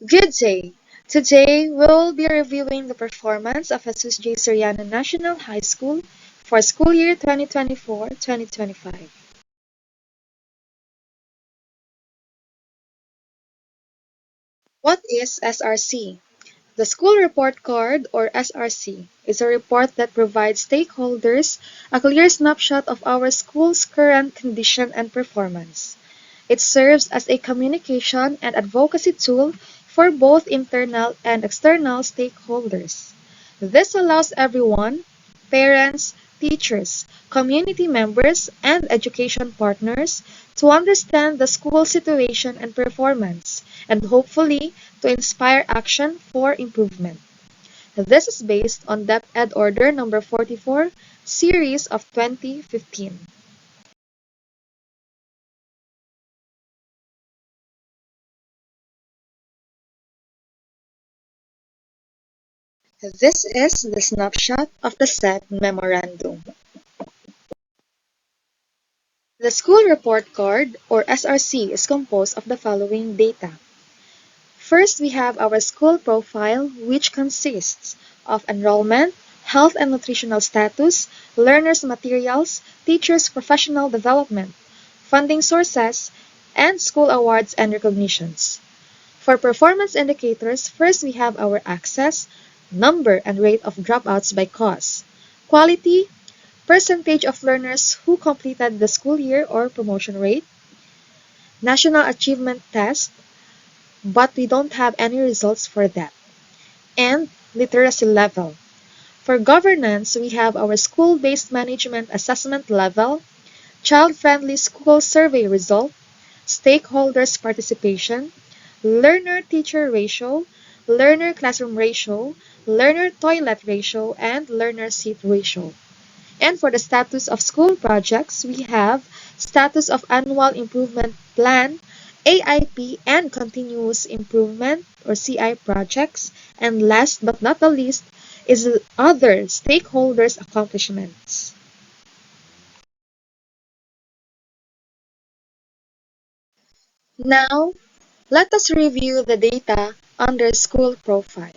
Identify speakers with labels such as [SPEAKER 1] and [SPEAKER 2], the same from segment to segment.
[SPEAKER 1] Good day! Today we'll be reviewing the performance of Jesus J. Soriano National High School for school year 2024-2025. What is SRC? The School Report Card, or SRC, is a report that provides stakeholders a clear snapshot of our school's current condition and performance. It serves as a communication and advocacy tool for both internal and external stakeholders. This allows everyone, parents, teachers, community members, and education partners to understand the school situation and performance, and hopefully to inspire action for improvement. This is based on DepEd Order number 44, series of 2015. This is the snapshot of the said memorandum. The School Report Card, or SRC, is composed of the following data. First, we have our school profile, which consists of enrollment, health and nutritional status, learners' materials, teachers' professional development, funding sources, and school awards and recognitions. For performance indicators, first we have our access, number and rate of dropouts by cause, quality, percentage of learners who completed the school year or promotion rate, national achievement test, but we don't have any results for that, and literacy level. For governance, we have our school-based management assessment level, child-friendly school survey result, stakeholders participation, learner-teacher ratio, learner-classroom ratio, learner-toilet ratio, and learner-seat ratio. And for the status of school projects, we have status of annual improvement plan, AIP, and continuous improvement or CI projects. And last but not the least is other stakeholders' accomplishments. Now, let us review the data under school profile.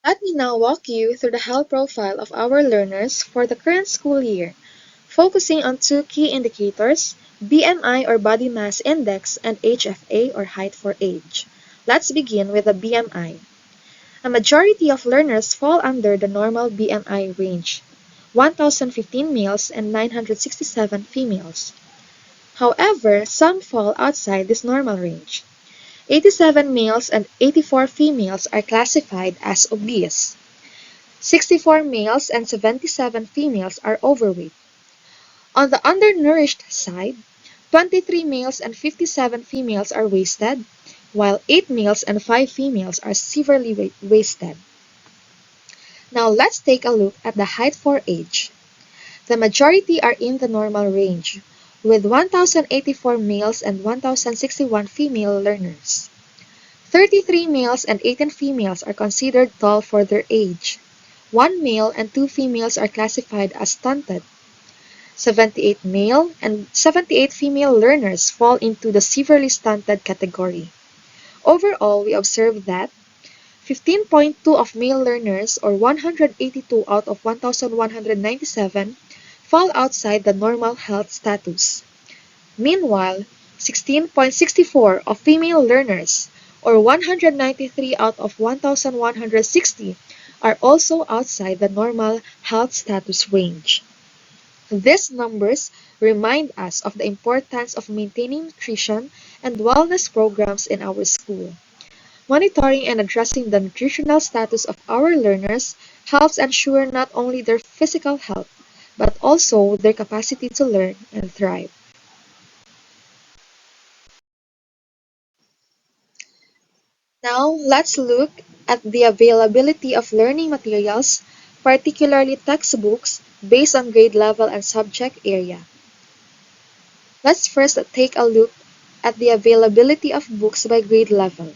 [SPEAKER 1] Let me now walk you through the health profile of our learners for the current school year, focusing on two key indicators, BMI or Body Mass Index and HFA or Height for Age. Let's begin with the BMI. A majority of learners fall under the normal BMI range, 1,015 males and 967 females. However, some fall outside this normal range. 87 males and 84 females are classified as obese. 64 males and 77 females are overweight. On the undernourished side, 23 males and 57 females are wasted, while 8 males and 5 females are severely wasted. Now let's take a look at the height for age. The majority are in the normal range, with 1,084 males and 1,061 female learners. 33 males and 18 females are considered tall for their age. 1 male and 2 females are classified as stunted. 78 male and 78 female learners fall into the severely stunted category. Overall, we observe that 15.2 of male learners, or 182 out of 1,197, fall outside the normal health status. Meanwhile, 16.64 of female learners, or 193 out of 1,160, are also outside the normal health status range. These numbers remind us of the importance of maintaining nutrition and wellness programs in our school. Monitoring and addressing the nutritional status of our learners helps ensure not only their physical health, but also their capacity to learn and thrive. Now, let's look at the availability of learning materials, particularly textbooks, based on grade level and subject area. Let's first take a look at the availability of books by grade level.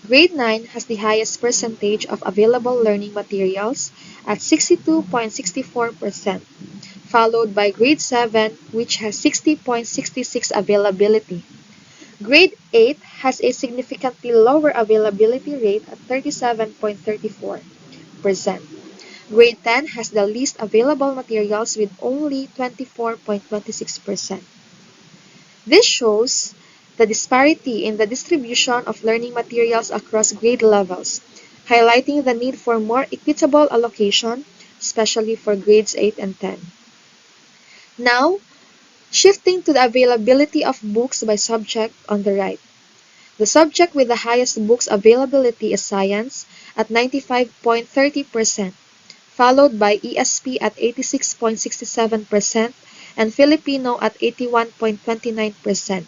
[SPEAKER 1] Grade 9 has the highest percentage of available learning materials at 62.64%, followed by Grade 7, which has 60.66 availability. Grade 8 has a significantly lower availability rate at 37.34%. Grade 10 has the least available materials with only 24.26%. This shows the disparity in the distribution of learning materials across grade levels, highlighting the need for more equitable allocation, especially for grades 8 and 10. Now, shifting to the availability of books by subject on the right. The subject with the highest books availability is Science at 95.30%, followed by ESP at 86.67% and Filipino at 81.29%.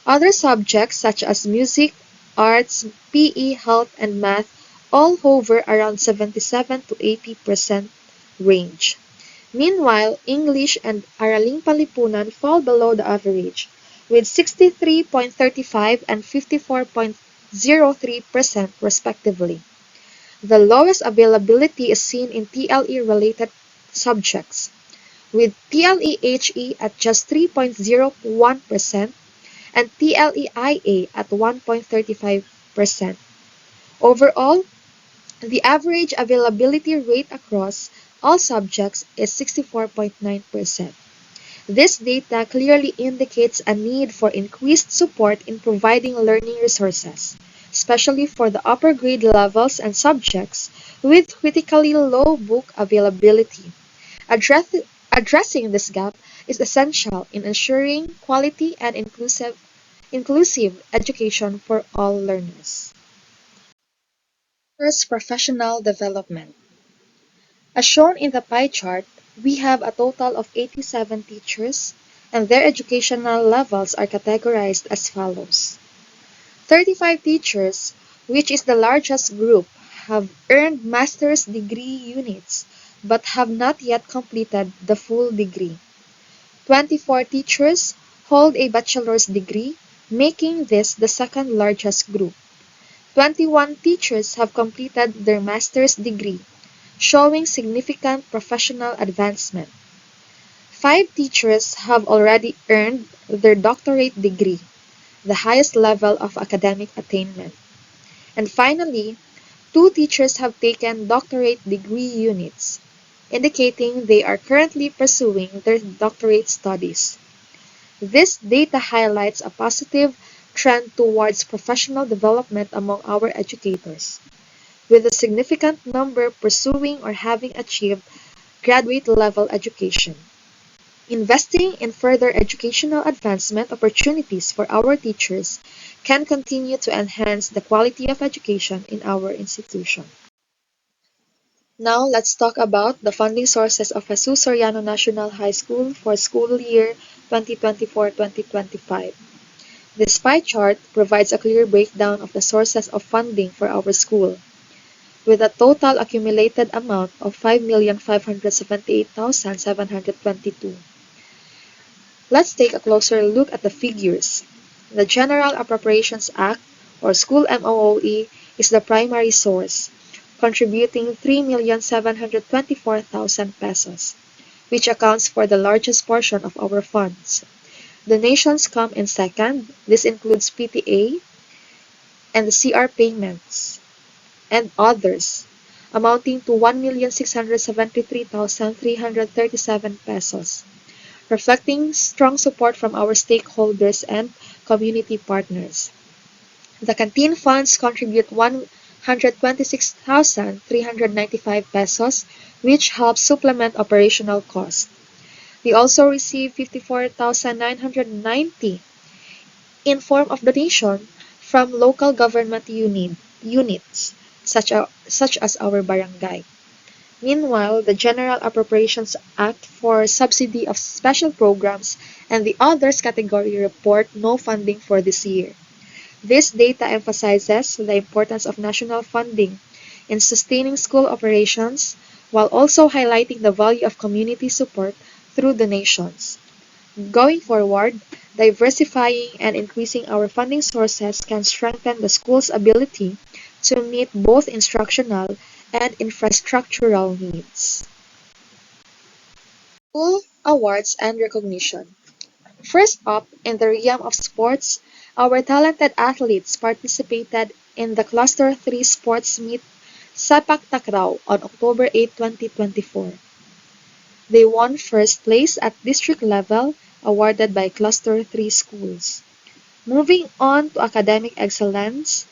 [SPEAKER 1] Other subjects such as music, arts, PE, health, and math all hover around 77 to 80% range. Meanwhile, English and Araling Palipunan fall below the average, with 63.35 and 54.03% respectively. The lowest availability is seen in TLE-related subjects, with TLE-HE at just 3.01% and TLE-IA at 1.35%. Overall, the average availability rate across all subjects is 64.9%. This data clearly indicates a need for increased support in providing learning resources, especially for the upper grade levels and subjects with critically low book availability. Addressing this gap is essential in ensuring quality and inclusive education for all learners. First, professional development. As shown in the pie chart, we have a total of 87 teachers, and their educational levels are categorized as follows. 35 teachers, which is the largest group, have earned master's degree units but have not yet completed the full degree. 24 teachers hold a bachelor's degree, making this the second largest group. 21 teachers have completed their master's degree, showing significant professional advancement. 5 teachers have already earned their doctorate degree, the highest level of academic attainment. And finally, 2 teachers have taken doctorate degree units, indicating they are currently pursuing their doctorate studies. This data highlights a positive trend towards professional development among our educators, with a significant number pursuing or having achieved graduate level education. Investing in further educational advancement opportunities for our teachers can continue to enhance the quality of education in our institution. Now let's talk about the funding sources of Jesus Soriano National High School for school year 2024-2025. This pie chart provides a clear breakdown of the sources of funding for our school, with a total accumulated amount of 5,578,722. Let's take a closer look at the figures. The General Appropriations Act, or School MOOE, is the primary source, contributing 3,724,000 pesos, which accounts for the largest portion of our funds. Donations come in second. This includes PTA and the CR payments and others, amounting to 1,673,337 pesos, reflecting strong support from our stakeholders and community partners. The canteen funds contribute 126,395 pesos, which helps supplement operational costs. We also receive 54,990 in form of donation from local government units, such as our barangay. Meanwhile, the General Appropriations Act for subsidy of special programs and the others category report no funding for this year. This data emphasizes the importance of national funding in sustaining school operations while also highlighting the value of community support through donations. Going forward, diversifying and increasing our funding sources can strengthen the school's ability to meet both instructional and infrastructural needs. School awards and recognition. First up, in the realm of sports, our talented athletes participated in the Cluster 3 Sports Meet Sepak Takraw on October 8, 2024. They won first place at district level, awarded by Cluster 3 schools. Moving on to academic excellence,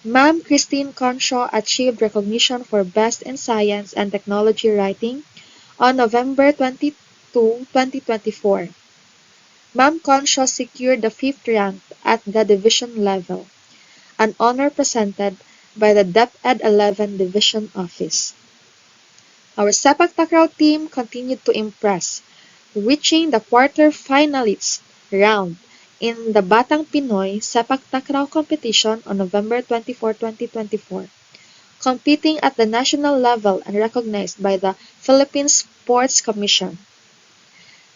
[SPEAKER 1] Ma'am Christine Conshaw achieved recognition for Best in Science and Technology Writing on November 22, 2024. Ma'am Conshaw secured the fifth rank at the division level, an honor presented by the DepEd 11 Division Office. Our Sepak Takraw team continued to impress, reaching the quarter-finalists round in the Batang Pinoy Sepak Takraw competition on November 24, 2024, competing at the national level and recognized by the Philippine Sports Commission.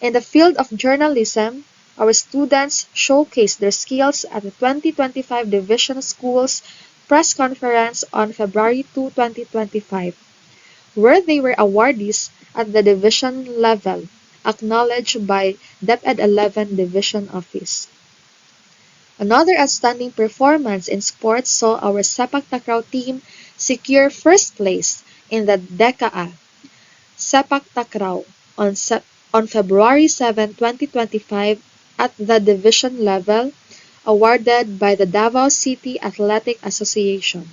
[SPEAKER 1] In the field of journalism, our students showcased their skills at the 2025 Division Schools Press Conference on February 2, 2025, where they were awardees at the division level, acknowledged by DepEd 11 Division Office. Another outstanding performance in sports saw our Sepak Takraw team secure first place in the DECA Sepak Takraw on February 7, 2025 at the division level, awarded by the Davao City Athletic Association.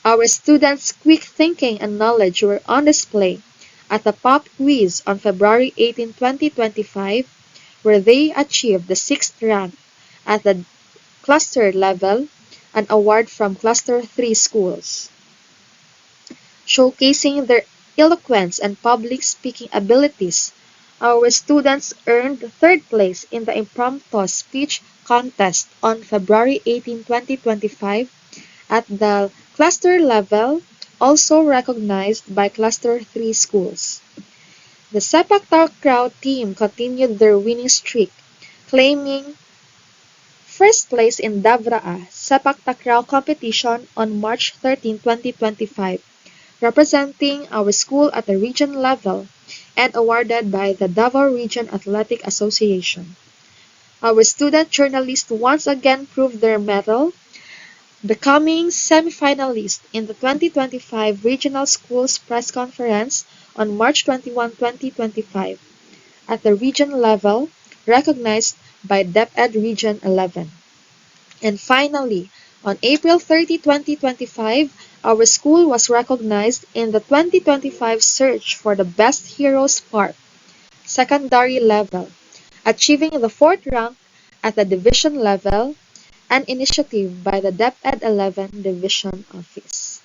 [SPEAKER 1] Our students' quick thinking and knowledge were on display at the pop quiz on February 18, 2025, where they achieved the sixth rank at the cluster level, an award from Cluster 3 schools. Showcasing their eloquence and public speaking abilities, our students earned third place in the impromptu speech contest on February 18, 2025 at the cluster level, also recognized by Cluster 3 schools. The Sepak Takraw team continued their winning streak, claiming first place in Davraa Sepak Takraw competition on March 13, 2025, representing our school at the region level and awarded by the Davao Region Athletic Association. Our student journalists once again proved their mettle, becoming semifinalists in the 2025 Regional Schools Press Conference on March 21, 2025, at the region level, recognized by DepEd Region 11. And finally, on April 30, 2025, our school was recognized in the 2025 search for the Best Heroes Park, secondary level, achieving the fourth rank at the division level, an initiative by the DepEd 11 Division Office.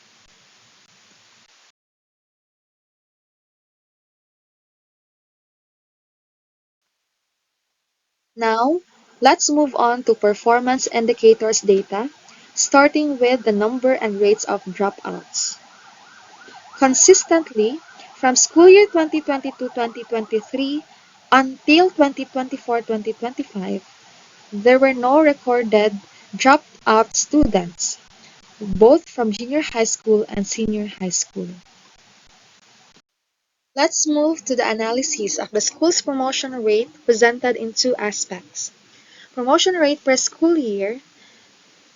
[SPEAKER 1] Now, let's move on to performance indicators data, starting with the number and rates of dropouts. Consistently, from school year 2022-2023 until 2024-2025, there were no recorded dropped out students, both from junior high school and senior high school. Let's move to the analysis of the school's promotion rate presented in two aspects. Promotion rate per school year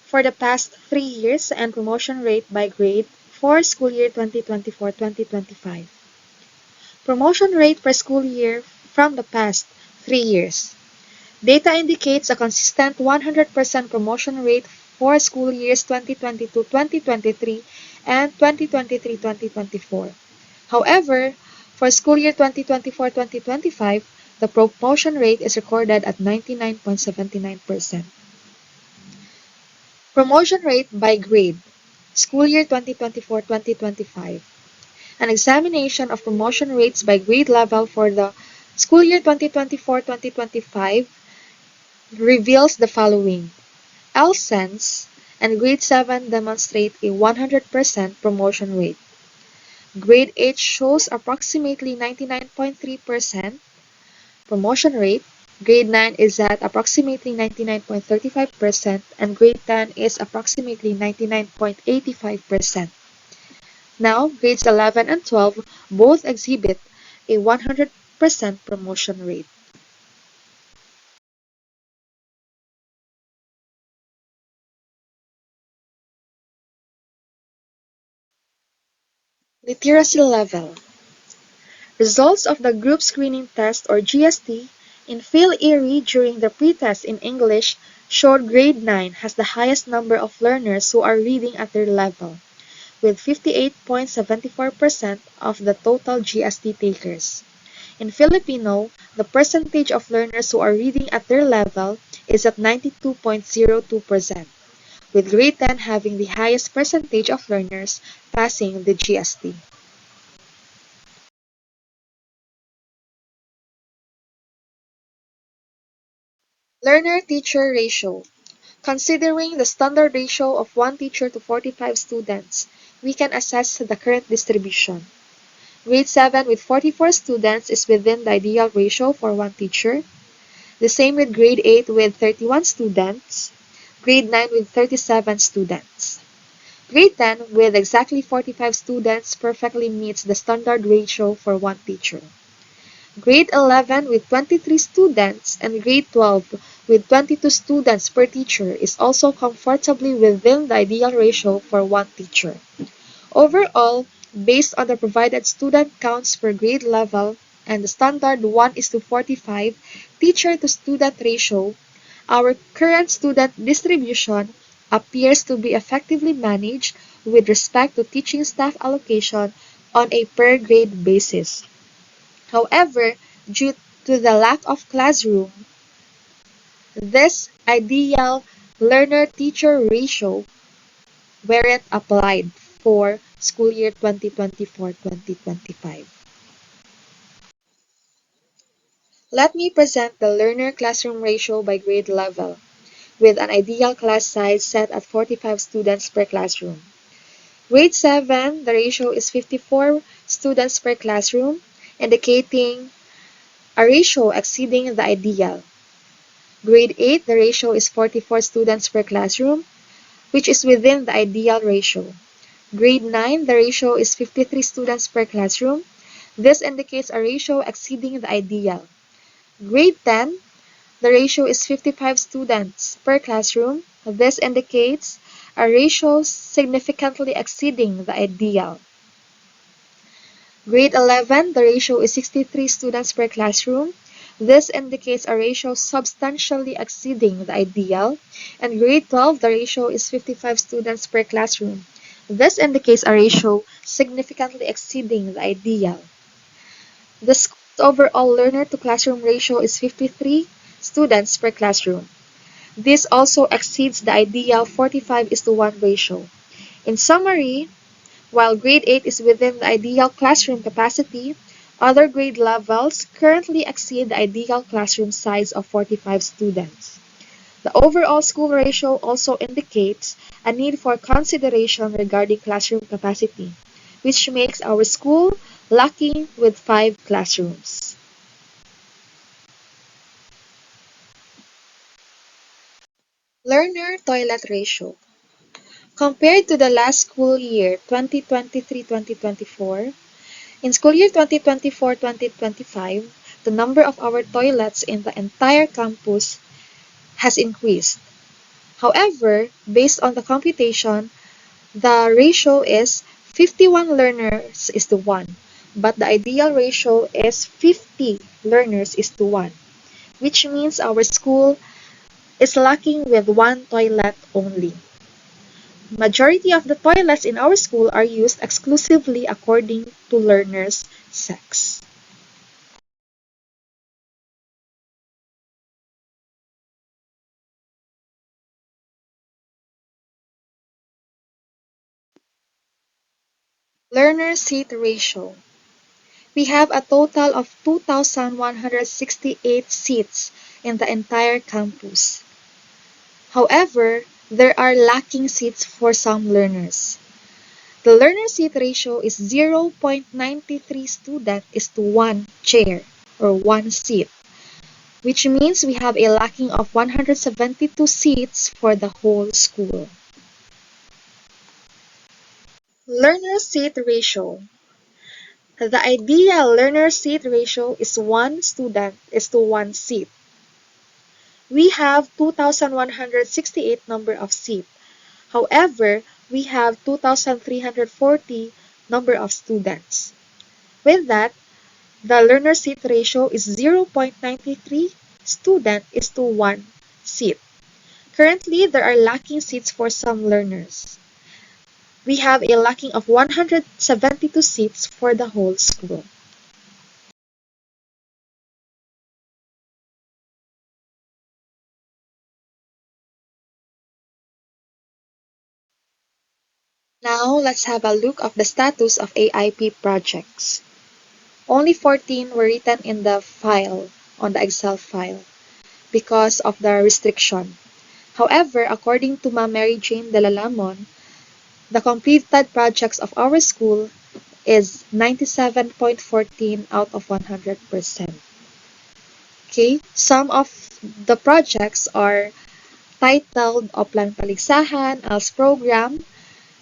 [SPEAKER 1] for the past 3 years and promotion rate by grade for school year 2024-2025. Promotion rate per school year from the past 3 years. Data indicates a consistent 100% promotion rate for school years 2022-2023 and 2023-2024. However, for school year 2024-2025, the promotion rate is recorded at 99.79%. Promotion rate by grade, school year 2024-2025. An examination of promotion rates by grade level for the school year 2024-2025 reveals the following. LSENS and grade 7 demonstrate a 100% promotion rate. Grade 8 shows approximately 99.3% promotion rate. Grade 9 is at approximately 99.35% and grade 10 is approximately 99.85%. Now, grades 11 and 12 both exhibit a 100% promotion rate. Literacy level. Results of the Group Screening Test or GST in Phil Erie during the pretest in English showed grade 9 has the highest number of learners who are reading at their level, with 58.74% of the total GST takers. In Filipino, the percentage of learners who are reading at their level is at 92.02%, with grade 10 having the highest percentage of learners passing the GST. Learner-teacher ratio. Considering the standard ratio of 1 teacher to 45 students, we can assess the current distribution. Grade 7 with 44 students is within the ideal ratio for 1 teacher. The same with grade 8 with 31 students. Grade 9 with 37 students. Grade 10 with exactly 45 students perfectly meets the standard ratio for 1 teacher. Grade 11 with 23 students and grade 12 with 22 students per teacher is also comfortably within the ideal ratio for 1 teacher. Overall, based on the provided student counts per grade level and the standard 1:45 teacher to student ratio, our current student distribution appears to be effectively managed with respect to teaching staff allocation on a per grade basis. However, due to the lack of classroom, this ideal learner-teacher ratio weren't applied for school year 2024-2025. Let me present the learner-classroom ratio by grade level, with an ideal class size set at 45 students per classroom. Grade 7, the ratio is 54 students per classroom, indicating a ratio exceeding the ideal. Grade 8, the ratio is 44 students per classroom, which is within the ideal ratio. Grade 9, the ratio is 53 students per classroom. This indicates a ratio exceeding the ideal. Grade 10, the ratio is 55 students per classroom. This indicates a ratio significantly exceeding the ideal. Grade 11, the ratio is 63 students per classroom. This indicates a ratio substantially exceeding the ideal. And grade 12, the ratio is 55 students per classroom. This indicates a ratio significantly exceeding the ideal. The school's overall learner-to-classroom ratio is 53 students per classroom. This also exceeds the ideal 45:1 ratio. In summary, while grade 8 is within the ideal classroom capacity, Other grade levels currently exceed the ideal classroom size of 45 students. The overall school ratio also indicates a need for consideration regarding classroom capacity, which makes our school lacking with 5 classrooms. Learner toilet ratio. Compared to the last school year 2023-2024, in school year 2024-2025, the number of our toilets in the entire campus has increased. However, based on the computation, the ratio is 51 learners is to 1, but the ideal ratio is 50 learners is to 1, which means our school is lacking with one toilet only. Majority of the toilets in our school are used exclusively according to learners' sex. Learner seat ratio. We have a total of 2,168 seats in the entire campus. However, there are lacking seats for some learners. The learner seat ratio is 0.93 student is to 1 chair or 1 seat, which means we have a lacking of 172 seats for the whole school. Learner seat ratio. The ideal learner seat ratio is 1 student is to 1 seat. We have 2,168 number of seats. However, we have 2,340 number of students. With that, the learner seat ratio is 0.93 student is to 1 seat. Currently, there are lacking seats for some learners. We have a lacking of 172 seats for the whole school. Now, let's have a look of the status of AIP projects. Only 14 were written in the file, on the Excel file, because of the restriction. However, according to Ma'am Mary Jane Delalamon, the completed projects of our school is 97.14 out of 100%. Okay, some of the projects are titled Oplan Paligsahan, ALS Program,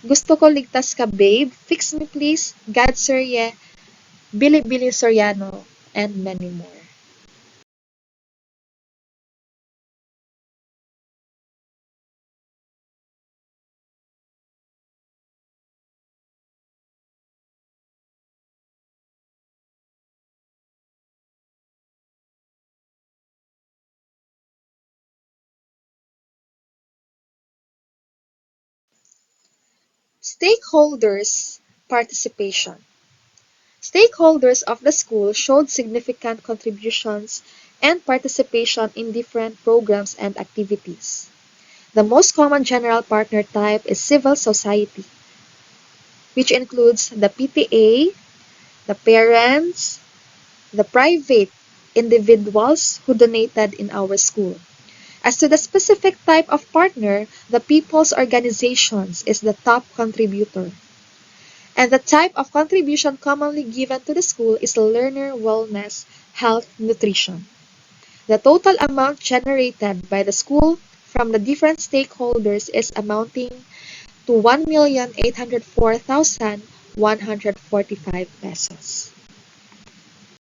[SPEAKER 1] Gusto Ko Ligtas Ka Babe, Fix Me Please, God Sirye, Bili Bili Soriano, and many more. Stakeholders participation. Stakeholders of the school showed significant contributions and participation in different programs and activities. The most common general partner type is civil society, which includes the PTA, the parents, the private individuals who donated in our school. As to the specific type of partner, the people's organizations is the top contributor. And the type of contribution commonly given to the school is learner wellness, health, nutrition. The total amount generated by the school from the different stakeholders is amounting to 1,804,145 pesos.